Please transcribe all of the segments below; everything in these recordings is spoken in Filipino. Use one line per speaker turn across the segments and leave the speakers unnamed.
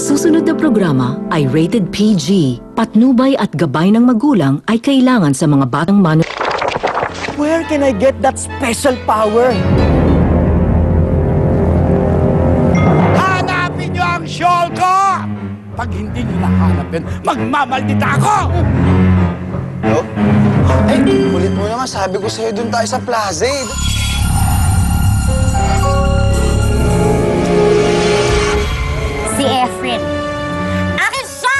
susunod na programa ay rated PG. Patnubay at gabay ng magulang ay kailangan sa mga batang
Where can I get that special power?
Hanapin niyo ang shawl ko! Pag hindi niyo nahanapin, magmamaldita ako!
Hello? Ay, kulit mo naman. Sabi ko sa'yo, doon tayo sa plaza eh.
Si Efren. Akin siya!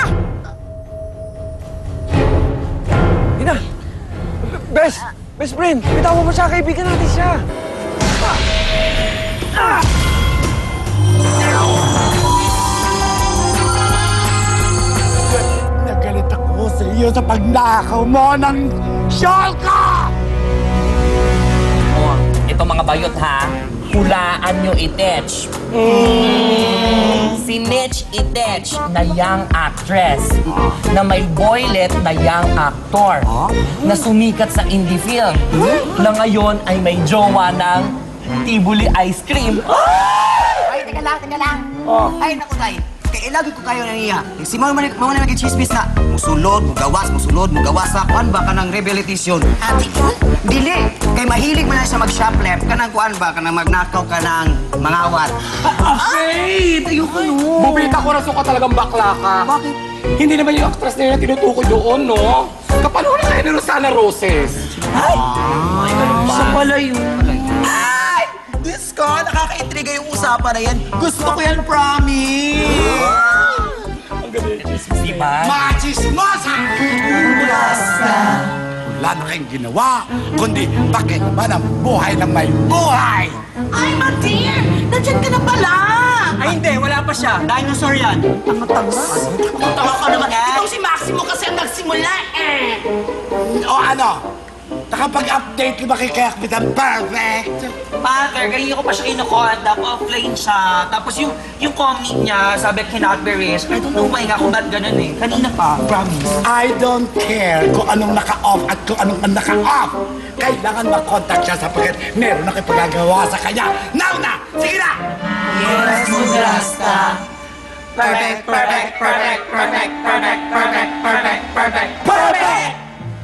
Ina! Best friend! Bitawan mo siya, kaibigan natin siya!
Nagalit ako sa iyo sa pagnakaw mo ng shawl ko!
Oh, ito mga bayot ha, hulaan nyo itech. Si Mitch Itech na young actress, na may boylet na young actor, na sumikat sa indie film, na ngayon ay may jowa ng Tibuli Ice Cream.
Ay, teka lang. Ay, naku, tay. Kailangan ko kayo nangiya. Si mama na nag-chismis na musulod, mugawas. Kuan ba ka ng rehabilitasyon? Ate, dili. Kay mahilig mo na siya mag-shoplift. Kanang kuan ba? Kanang magnakaw ka ng mangawat.
Afraid! Ayoko no! Bubita ko na suka talagang bakla ka.
Bakit?
Hindi naman yung actress na yun na tinutukoy doon, no? Kapanuhan kayo ni Rosana Roses.
Ay! Siya pala yun. Ay! Diyos ko, nakaka-intriga yung usapan na yan. Gusto ko yan, promise!
Ang galing.
Diba?
Machismosa! Wala na kayong ginawa, kundi pakilaman ang buhay ng may buhay!
Ay, my dear! Nandiyan ka na pala!
Ay, hindi. Wala pa siya. Dinosaur yan.
Tama ka naman. Itong si Maximo kasi ang nagsimula eh!
O ano? Nakapag-update ba kay Kapitan Perfect?
Father, kanina ko pa siya kinukontak, offline siya. Tapos yung comment niya, sabi cannot be raised. I don't know why nga kung ba't ganun eh. Kanina pa, promise.
I don't care kung anong naka-off at kung anong naka-off. Kailangan makontak siya sapagkat meron na kipagagawa sa kanya. Now na! Sige na!
Yes, Mudrasta. Perfect!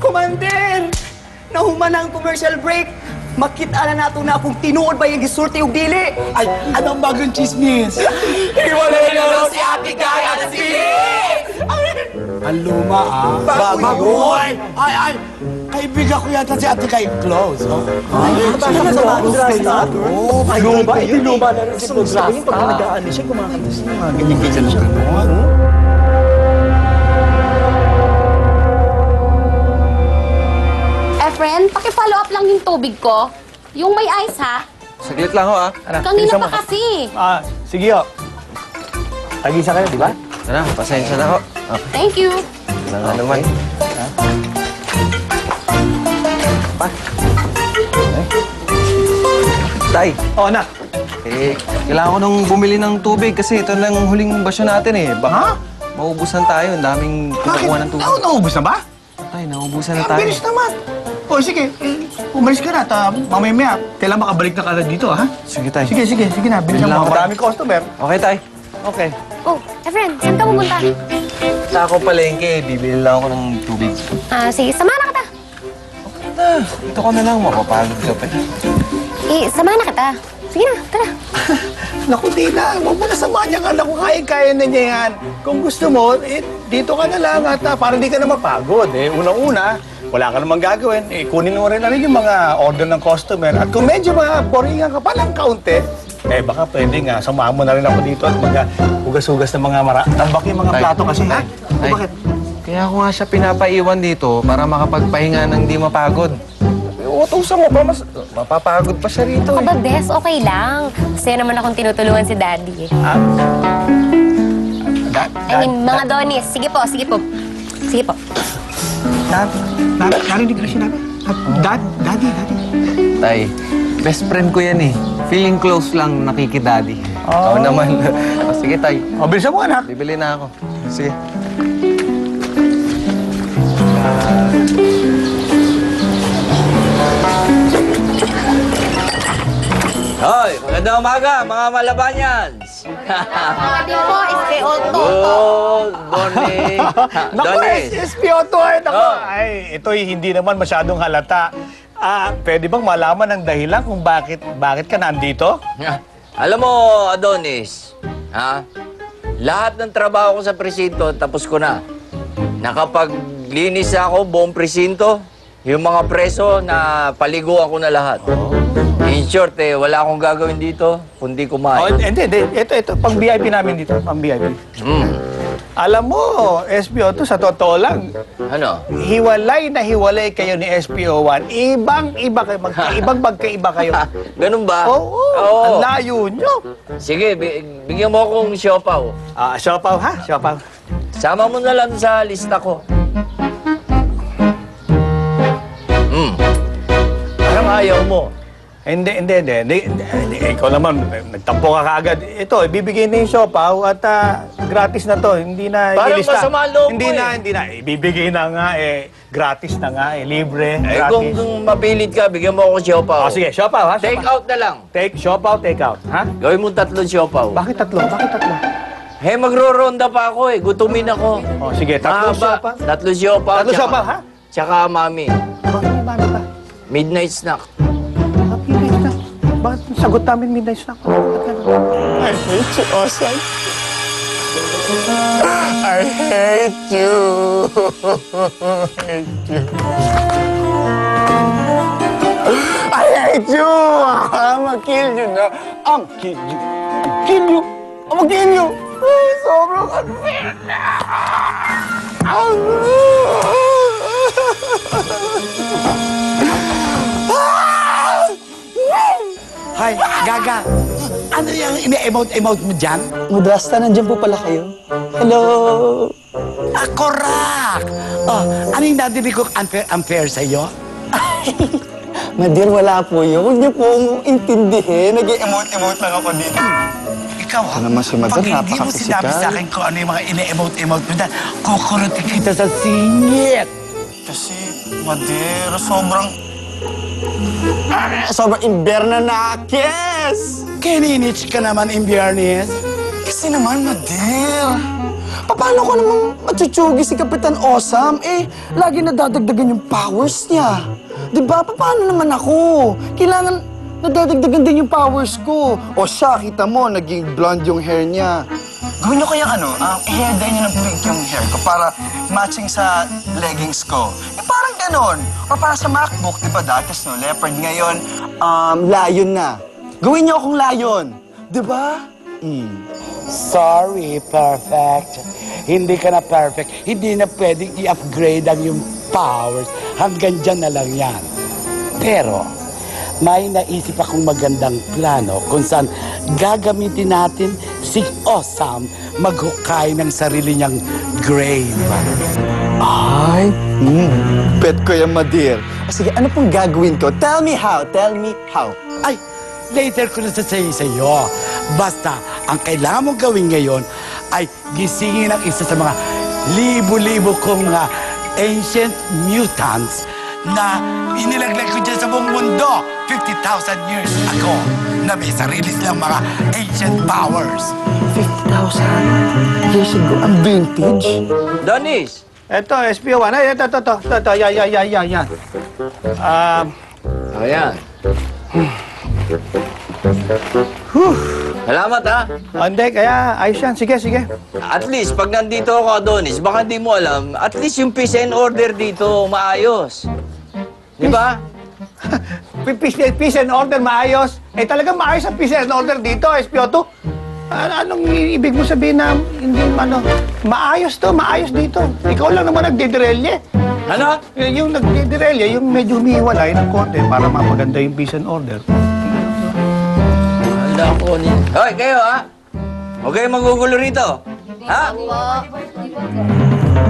Commander! Nahuman na ang commercial break. Makita na nato na kung tinuod ba yung gisulti o dili.
Ay, anong bagong chismis? Hiwalay na daw si Ate Guy at si ang luma, ah. Bago yun. Ay, kaibigan ko yata si Ate Guy close, oh.
Luma, itinuma na rin si Mudrasta. Pag nagaan siya, kumakanta siya.
Ganyan-ganyan siya noon.
Efren, paki-follow up lang yung tubig ko. Yung may ice, ha?
Saglit lang ho, ah.
Kanina pa kasi.
Sige ho. Tagisa ka na, di ba?
Ano, pasensya na ho. Oh,
Thank you.
ano naman. Pa. Tay,
Anak.
kailangan ko nung bumili ng tubig kasi ito lang huling basyo natin eh. Baka maubusan tayo. Ang daming kinukuha ng tubig.
Naubos na ba?
Tay, naubusan na
Ang
tayo.
bilis naman. O, sige. Umalis ka na at mamaya-maya. Kailan makabalik na ka na dito, ha?
Sige, tay.
Sige na. Bilisan
Kailangan
mo.
ko-
Maraming customer.
Okay, tay.
Okay.
Oh, Efren, saan ka pumunta?
Sa ako palengke, bibili lang ako ng tubig.
Sige, samahan na kita.
Dito ka na lang, mapapagod ka pa.
Samahan na kita. Sige na, tara.
Naku, Tina, huwag mo na samahan niya nga. Naku, kaya na niya yan. Kung gusto mo, dito ka na lang at para di ka na mapagod. Unang-una, wala ka namang gagawin. Kunin mo rin yung mga order ng customer. At kung medyo boringan ka pa ng kaunti, baka pwede nga, samahan mo na rin ako dito at hugas-hugas ng mga tambak yung mga
Tay,
plato kasi, ha?
Tay,
Bakit?
Kaya ako nga siya pinapaiwan dito para makapagpahinga ng di mapagod. Utusan mo pa, mas mapapagod pa siya rito
Ako ba, Des? Okay lang. Kasi naman akong tinutulungan si Daddy. Mga Donis. Sige po. Sige po.
Narinig na siya namin. Daddy.
Tay, best friend ko yan eh. Feeling close lang nakikidaddy. Ikaw naman. Sige, tay.
O, bilisan mo, anak.
Bibili na ako. Sige.
Hoy, magandang umaga, mga malabanyans!
Pwede po, SPO2.
Good morning.
Naku,
Donis.
SPO2 naku. Ay, ito'y hindi naman masyadong halata. Pwede bang malaman ang dahilan kung bakit ka nandito?
Alam mo, Adonis, lahat ng trabaho ko sa presinto, tapos ko na. Nakapaglinis ako buong presinto. Yung mga preso na paliguan ko na lahat. In short, wala akong gagawin dito, kundi kumain.
Hindi. Ito. Pang VIP namin dito. Pang VIP. Alam mo, SPO2, sa totoo lang,
Ano?
hiwalay na hiwalay kayo ni SPO1. Ibang-iba kayo. Magkaiba kayo.
Ganun ba?
Oo. Ang layo nyo.
Sige, bigyan mo akong siopaw.
Siopaw ha? Siopaw.
Sama mo na lang sa lista ko. Parang ayaw mo.
Hindi. Ikaw naman, nagtampo ka kaagad. Ito, ibibigay na yung siopaw at gratis na to. Hindi na
Parang
ilista.
masama ang loob mo
Hindi na. Ibibigay na nga gratis na nga libre.
Kung
Gratis.
mapilit ka, bigyan mo ako siopaw.
Sige, siopaw ha?
Take out na lang.
Siopaw, take out. Ha?
Gawin mo 3 siopaw.
Bakit tatlo?
Magro-ronda pa ako Gutumin ako.
Sige, 3 siopaw.
3 siopaw.
3 siopaw, ha?
Tsaka mami.
Bakit may mami pa?
Midnight snack.
Midnight snack. Bakit sagot namin midnight snack? I hate you, Osay. I hate you. I hate you. I'ma kill you na. I'm kill you. I'ma kill you. Ay, sobrang unfair na.
Hay, Gaga. Ano yung ine-emote mo dyan?
Mudrasta, nandiyan po pala kayo. Hello.
Correct! Oh, ano yung nadinig ko unfair sa'yo?
Madir, wala po yun. Huwag niyo po intindihin. Nag-emote lang ako dito.
Ikaw,
naman si Madam,
pag hindi mo
napaka-physical.
sinabi sa akin kung ano yung mga ine-emote mo dyan, kukurutin kita sa singit.
Kasi, Madir, sobrang
Imberna na, Kes!
Kininich ka naman, Imbiernes.
Kasi naman, Madir. Paano ko naman matsuchugi si Kapitan Osam? Lagi nadadagdagan yung powers niya. Diba? Paano naman ako? Kailangan nadadagdagan din yung powers ko. O siya, kita mo, naging blonde yung hair niya. Gawin niyo kayang hair dye niyo ng pink yung hair ko para matching sa leggings ko. Parang ganon. O para sa MacBook, di ba dati, leopard ngayon, lion na. Gawin niyo akong lion. Di ba?
Sorry, perfect. Hindi ka na perfect. Hindi na pwedeng i-upgrade ang yung powers. Hanggang dyan na lang yan. Pero, may naisip akong magandang plano kung saan gagamitin natin si Osam maghukay ng sarili niyang grave.
Ay, bet ko yan, Madir. Sige, ano pong gagawin ko? Tell me how.
Ay, later ko na sasayin sa'yo. Basta, ang kailangan mong gawin ngayon ay gisingin ang isa sa mga libo-libo kong mga ancient mutants na inilaglag ko dyan sa buong mundo 50,000 years ago na may sarili silang mga ancient powers.
50,000 years ago, ang vintage.
Donis!
Ito, SPO1. Ay, ito. Yan.
Ayan. Salamat, ha?
Hindi, kaya ayos yan. Sige.
At least, pag nandito ako, Adonis, baka di mo alam, at least yung peace and order dito, maayos. Di ba?
Peace and order, maayos. Talagang maayos ang peace and order dito, SPO2. Anong ibig mo sabihin na hindi maayos dito. Ikaw lang naman nagdidirelye.
Ano?
Yung nagdidirelye, yung medyo humihiwalay ng konti para mapaganda yung peace and order.
Handa ko niya. Hoy, kayo, ha? Huwag kayong magugulo rito. Ha?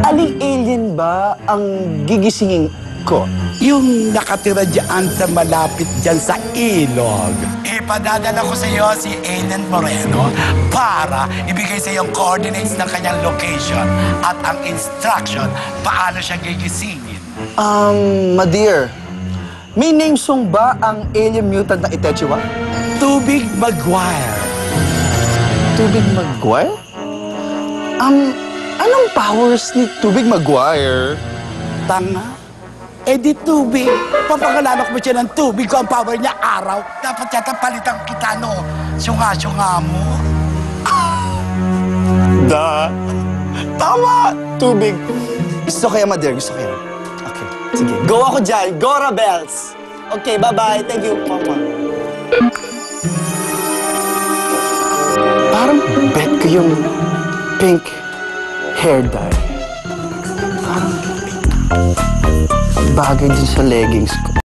Aling alien ba ang gigisingin ko?
Yung nakatira dyan sa malapit dyan sa ilog. Ipadadala ko sa iyo si Alien Moreno para ibigay sa iyo ang coordinates ng kanyang location at ang instruction paano siya gigisingin.
Madir, may name song ba ang alien mutant na Itechiwa?
Tubig Maguire.
Tubig Maguire? Anong powers ni Tubig Maguire?
Tanga. Eh di tubig. Papakalala ko mo siya ng tubig ko ang power niya araw. Dapat yata palitan kita, no? Syunga-syunga mo.
Tama! Tubig. Gusto kaya, Mader? Gusto kaya? Okay, sige. Go ako dyan. Go, Rebels! Okay, bye-bye. Thank you, Mama. Parang bet ko yung pink hair dye. Parang bagay din sa leggings ko.